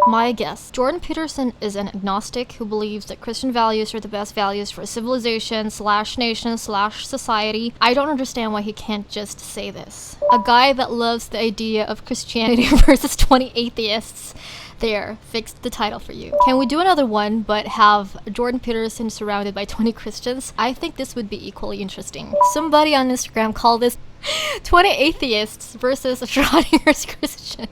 My guess. Jordan Peterson is an agnostic who believes that Christian values are the best values for civilization / nation / society. I don't understand why he can't just say this. A guy that loves the idea of Christianity versus 20 atheists. There, fixed the title for you. Can we do another one, but have Jordan Peterson surrounded by 20 Christians? I think this would be equally interesting. Somebody on Instagram called this 20 atheists versus a Schrodinger's Christian.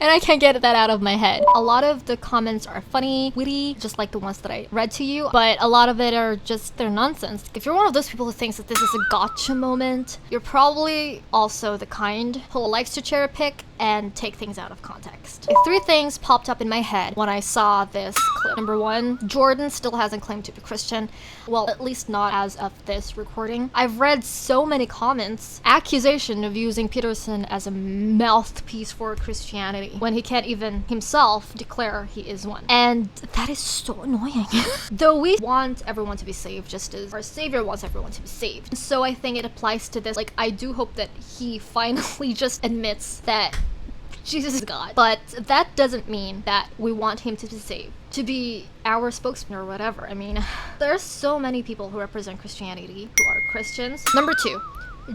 And I can't get that out of my head. A lot of the comments are funny, witty, just like the ones that I read to you, but a lot of it are just, they're nonsense. If you're one of those people who thinks that this is a gotcha moment, you're probably also the kind who likes to cherry pick and take things out of context. Three things popped up in my head when I saw this clip. Number one, Jordan still hasn't claimed to be Christian. Well, at least not as of this recording. I've read so many comments, accusation of using Peterson as a mouthpiece for Christianity when he can't even himself declare he is one. And that is so annoying. Though we want everyone to be saved just as our Savior wants everyone to be saved. So I think it applies to this. Like, I do hope that he finally just admits that Jesus is God. But that doesn't mean that we want him to be saved, to be our spokesman or whatever. I mean, there are so many people who represent Christianity who are Christians. Number two,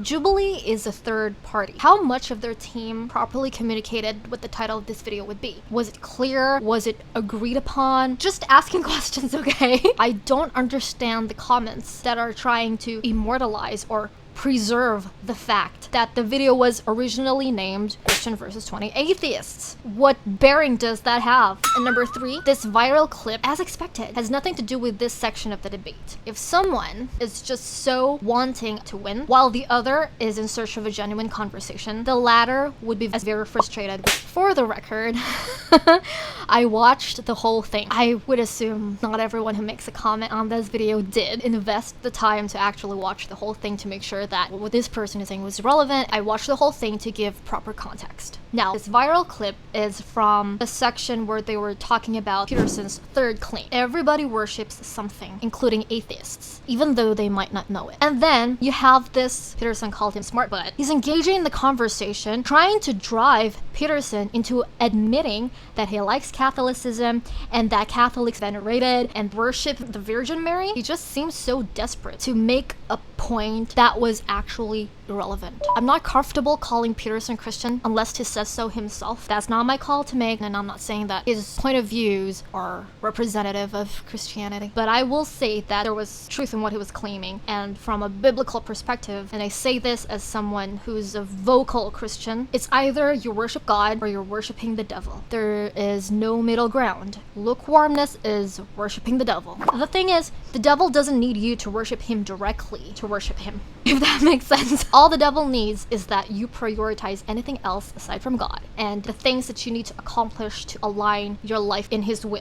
Jubilee is a third party. How much of their team properly communicated what the title of this video would be? Was it clear? Was it agreed upon? Just asking questions, okay? I don't understand the comments that are trying to immortalize or preserve the fact that the video was originally named Christian versus 20 Atheists. What bearing does that have? And number three, this viral clip, as expected, has nothing to do with this section of the debate. If someone is just so wanting to win, while the other is in search of a genuine conversation, the latter would be very frustrated. For the record, I watched the whole thing. I would assume not everyone who makes a comment on this video did invest the time to actually watch the whole thing to make sure that what this person is saying was relevant. I watched the whole thing to give proper context. Now, this viral clip is from the section where they were talking about Peterson's third claim. Everybody worships something, including atheists, even though they might not know it. And then you have this, Peterson called him smart butt. He's engaging in the conversation, trying to drive Peterson into admitting that he likes Catholicism and that Catholics venerated and worship the Virgin Mary. He just seems so desperate to make a point that was actually irrelevant. I'm not comfortable calling Peterson Christian unless he says so himself. That's not my call to make, and I'm not saying that his point of views are representative of Christianity. But I will say that there was truth in what he was claiming, and from a biblical perspective, and I say this as someone who's a vocal Christian, it's either you worship God or you're worshiping the devil. There is no middle ground. Lukewarmness is worshiping the devil. The thing is, the devil doesn't need you to worship him directly to worship him, if that makes sense. All the devil needs is that you prioritize anything else aside from God and the things that you need to accomplish to align your life in his will.